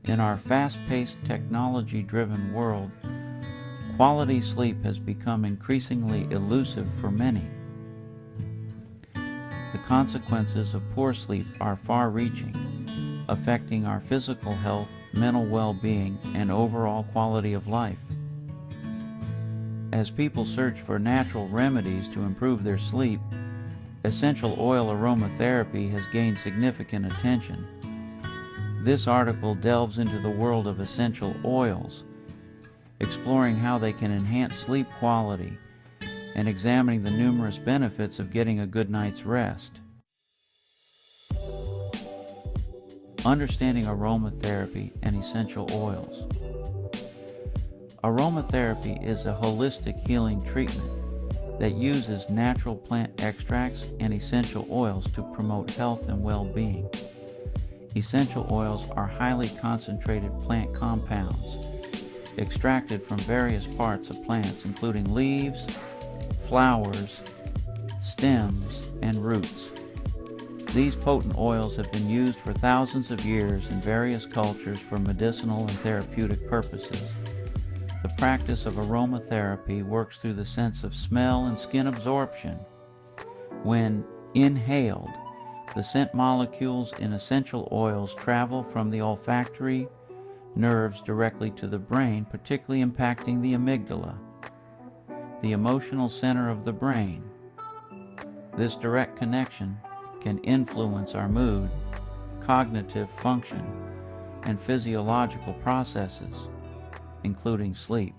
In our fast-paced, technology-driven world, quality sleep has become increasingly elusive for many. The consequences of poor sleep are far-reaching, affecting our physical health, mental well-being, and overall quality of life. As people search for natural remedies to improve their sleep, essential oil aromatherapy has gained significant attention. This article delves into the world of essential oils, exploring how they can enhance sleep quality and examining the numerous benefits of getting a good night's rest. Understanding aromatherapy and essential oils. Aromatherapy is a holistic healing treatment that uses natural plant extracts and essential oils to promote health and well-being. Essential oils are highly concentrated plant compounds extracted from various parts of plants, including leaves, flowers, stems, and roots. These potent oils have been used for thousands of years in various cultures for medicinal and therapeutic purposes. The practice of aromatherapy works through the sense of smell and skin absorption. When inhaled, the scent molecules in essential oils travel from the olfactory nerves directly to the brain, particularly impacting the amygdala, the emotional center of the brain. This direct connection can influence our mood, cognitive function, and physiological processes, including sleep.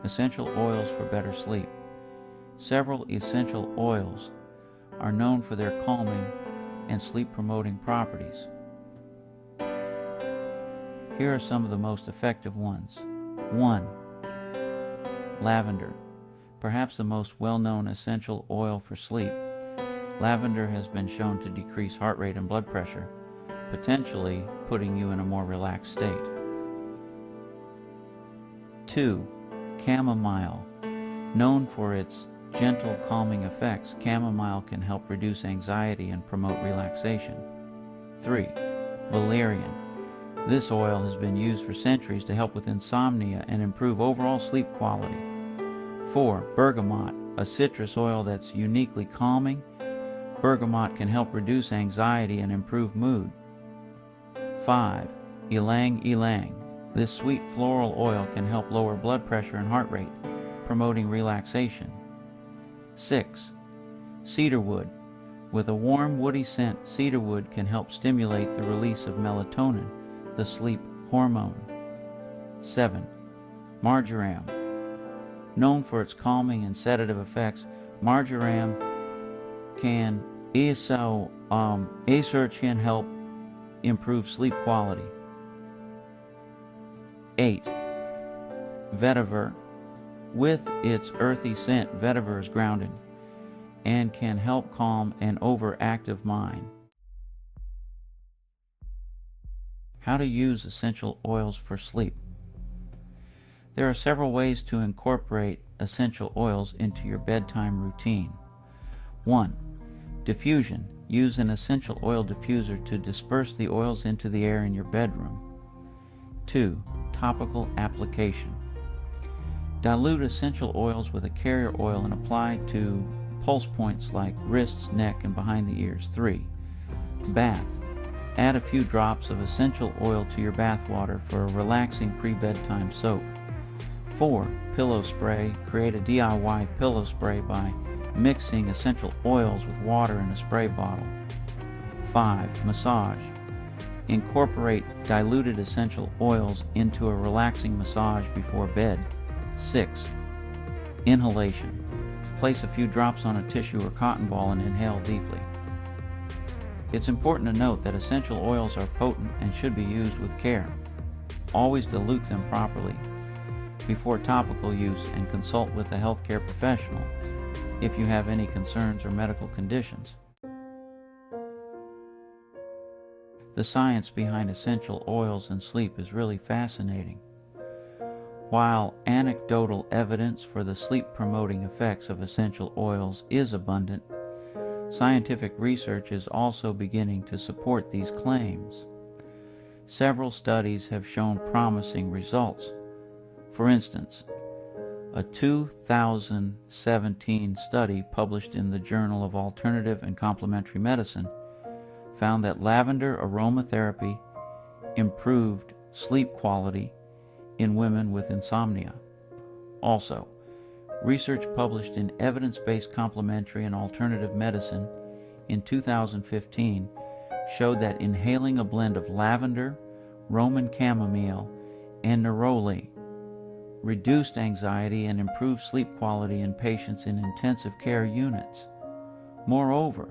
Essential oils for better sleep. Several essential oils are known for their calming and sleep-promoting properties. Here are some of the most effective ones. 1. Lavender. Perhaps the most well-known essential oil for sleep. Lavender has been shown to decrease heart rate and blood pressure, potentially putting you in a more relaxed state. 2. Chamomile. Known for its gentle calming effects, chamomile can help reduce anxiety and promote relaxation. 3. Valerian. This oil has been used for centuries to help with insomnia and improve overall sleep quality. 4. Bergamot, a citrus oil that's uniquely calming. Bergamot can help reduce anxiety and improve mood. 5. Ylang ylang. This sweet floral oil can help lower blood pressure and heart rate, promoting relaxation. 6. Cedarwood. With a warm, woody scent, cedarwood can help stimulate the release of melatonin, the sleep hormone. 7. Marjoram. Known for its calming and sedative effects, marjoram can help improve sleep quality. 8. Vetiver. With its earthy scent, vetiver is grounding and can help calm an overactive mind. How to use essential oils for sleep. There are several ways to incorporate essential oils into your bedtime routine. 1. Diffusion. Use an essential oil diffuser to disperse the oils into the air in your bedroom. 2. Topical application. Dilute essential oils with a carrier oil and apply to pulse points like wrists, neck, and behind the ears. 3. Bath. Add a few drops of essential oil to your bath water for a relaxing pre-bedtime soak. 4. Pillow spray. Create a DIY pillow spray by mixing essential oils with water in a spray bottle. 5. Massage. Incorporate diluted essential oils into a relaxing massage before bed. 6. Inhalation. Place a few drops on a tissue or cotton ball and inhale deeply. It's important to note that essential oils are potent and should be used with care. Always dilute them properly before topical use and consult with a healthcare professional if you have any concerns or medical conditions. The science behind essential oils and sleep is really fascinating. While anecdotal evidence for the sleep-promoting effects of essential oils is abundant, Scientific research is also beginning to support these claims. Several studies have shown promising results. For instance, a 2017 study published in the Journal of Alternative and Complementary Medicine found that lavender aromatherapy improved sleep quality in women with insomnia. Also, research published in Evidence-Based Complementary and Alternative Medicine in 2015 showed that inhaling a blend of lavender, Roman chamomile, and neroli reduced anxiety and improved sleep quality in patients in intensive care units. Moreover,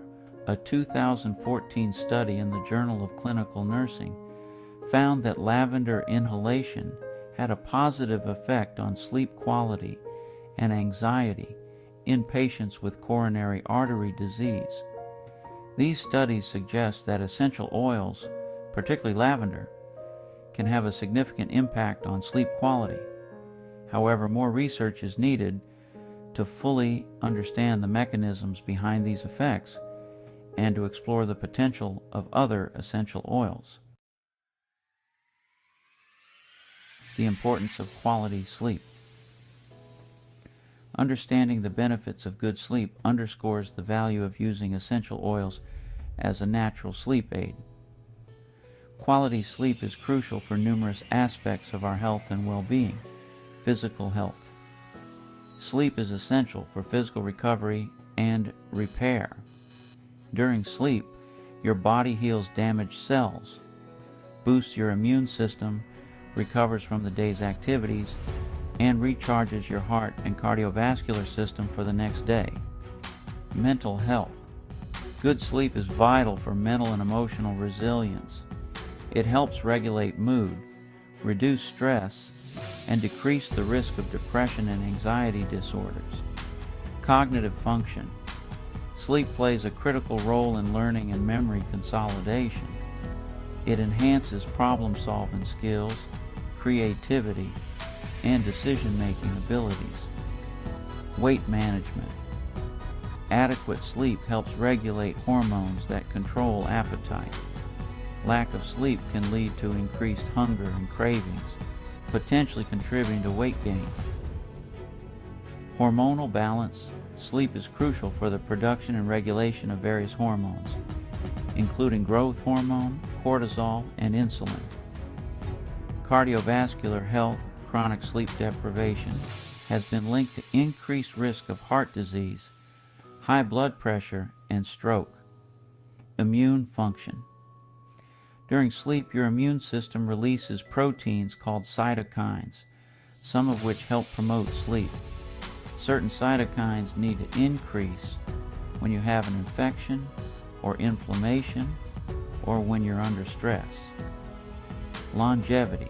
a 2014 study in the Journal of Clinical Nursing found that lavender inhalation had a positive effect on sleep quality and anxiety in patients with coronary artery disease. These studies suggest that essential oils, particularly lavender, can have a significant impact on sleep quality. However, more research is needed to fully understand the mechanisms behind these effects and to explore the potential of other essential oils. The importance of quality sleep. Understanding the benefits of good sleep underscores the value of using essential oils as a natural sleep aid. Quality sleep is crucial for numerous aspects of our health and well-being. Physical health. Sleep is essential for physical recovery and repair. During sleep, your body heals damaged cells, boosts your immune system, recovers from the day's activities, and recharges your heart and cardiovascular system for the next day. Mental health. Good sleep is vital for mental and emotional resilience. It helps regulate mood, reduce stress, and decrease the risk of depression and anxiety disorders. Cognitive function. Sleep plays a critical role in learning and memory consolidation. It enhances problem-solving skills, creativity, and decision-making abilities. Weight management. Adequate sleep helps regulate hormones that control appetite. Lack of sleep can lead to increased hunger and cravings, potentially contributing to weight gain. Hormonal balance. Sleep is crucial for the production and regulation of various hormones, including growth hormone, cortisol, and insulin. Cardiovascular health. Chronic sleep deprivation has been linked to increased risk of heart disease, high blood pressure, and stroke. Immune function. During sleep, your immune system releases proteins called cytokines, some of which help promote sleep. Certain cytokines need to increase when you have an infection or inflammation or when you're under stress. Longevity.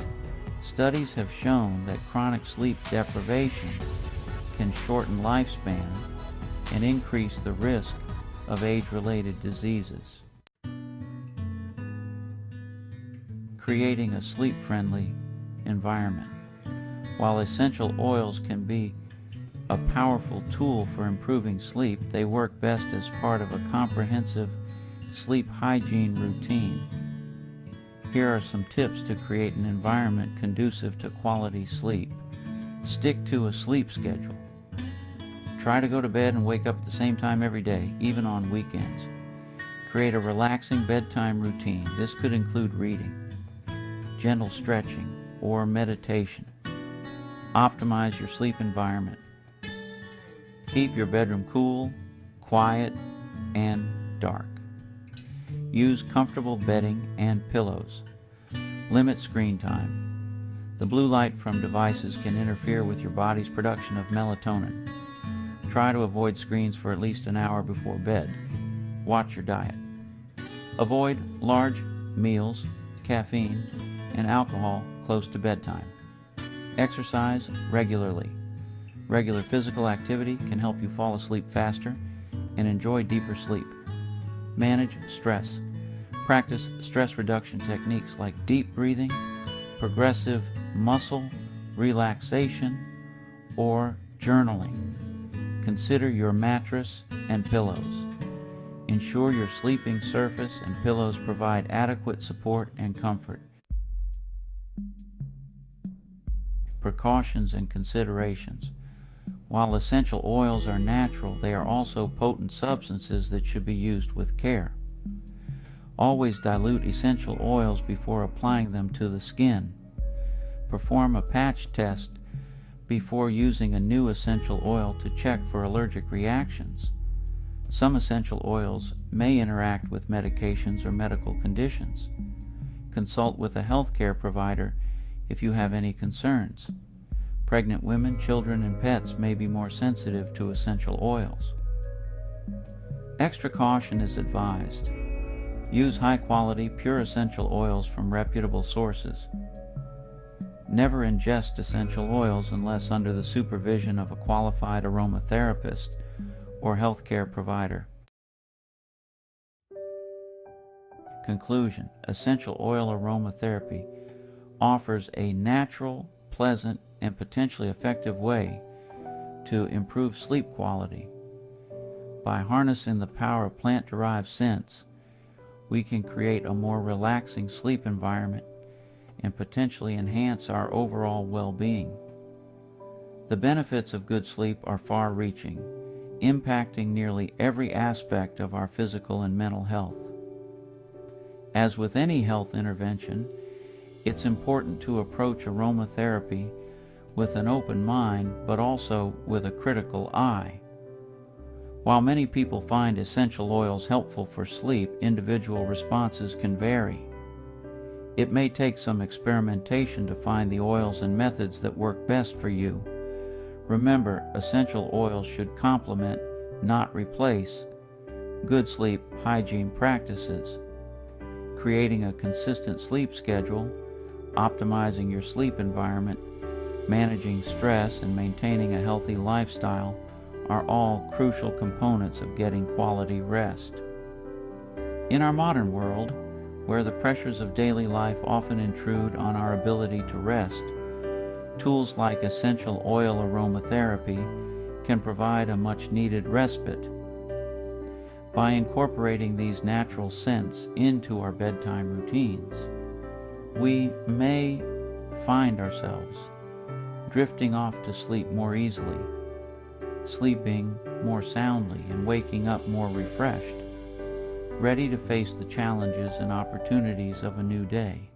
Studies have shown that chronic sleep deprivation can shorten lifespan and increase the risk of age-related diseases. Creating a sleep-friendly environment. While essential oils can be a powerful tool for improving sleep, they work best as part of a comprehensive sleep hygiene routine. Here are some tips to create an environment conducive to quality sleep. Stick to a sleep schedule. Try to go to bed and wake up at the same time every day, even on weekends. Create a relaxing bedtime routine. This could include reading, gentle stretching, or meditation. Optimize your sleep environment. Keep your bedroom cool, quiet, and dark. Use comfortable bedding and pillows. Limit screen time. The blue light from devices can interfere with your body's production of melatonin. Try to avoid screens for at least an hour before bed. Watch your diet. Avoid large meals, caffeine, and alcohol close to bedtime. Exercise regularly. Regular physical activity can help you fall asleep faster and enjoy deeper sleep. Manage stress. Practice stress reduction techniques like deep breathing, progressive muscle relaxation, or journaling. Consider your mattress and pillows. Ensure your sleeping surface and pillows provide adequate support and comfort. Precautions and considerations. While essential oils are natural, they are also potent substances that should be used with care. Always dilute essential oils before applying them to the skin. Perform a patch test before using a new essential oil to check for allergic reactions. Some essential oils may interact with medications or medical conditions. Consult with a healthcare provider if you have any concerns. Pregnant women, children, and pets may be more sensitive to essential oils. Extra caution is advised. Use high-quality, pure essential oils from reputable sources. Never ingest essential oils unless under the supervision of a qualified aromatherapist or healthcare provider. Conclusion: essential oil aromatherapy offers a natural, pleasant, and potentially effective way to improve sleep quality. By harnessing the power of plant-derived scents, we can create a more relaxing sleep environment and potentially enhance our overall well-being. The benefits of good sleep are far-reaching, impacting nearly every aspect of our physical and mental health. As with any health intervention, it's important to approach aromatherapy with an open mind, but also with a critical eye. While many people find essential oils helpful for sleep, individual responses can vary. It may take some experimentation to find the oils and methods that work best for you. Remember, essential oils should complement, not replace, good sleep hygiene practices. Creating a consistent sleep schedule, optimizing your sleep environment, managing stress, and maintaining a healthy lifestyle are all crucial components of getting quality rest. In our modern world, where the pressures of daily life often intrude on our ability to rest, tools like essential oil aromatherapy can provide a much-needed respite. By incorporating these natural scents into our bedtime routines, we may find ourselves drifting off to sleep more easily, sleeping more soundly, and waking up more refreshed, ready to face the challenges and opportunities of a new day.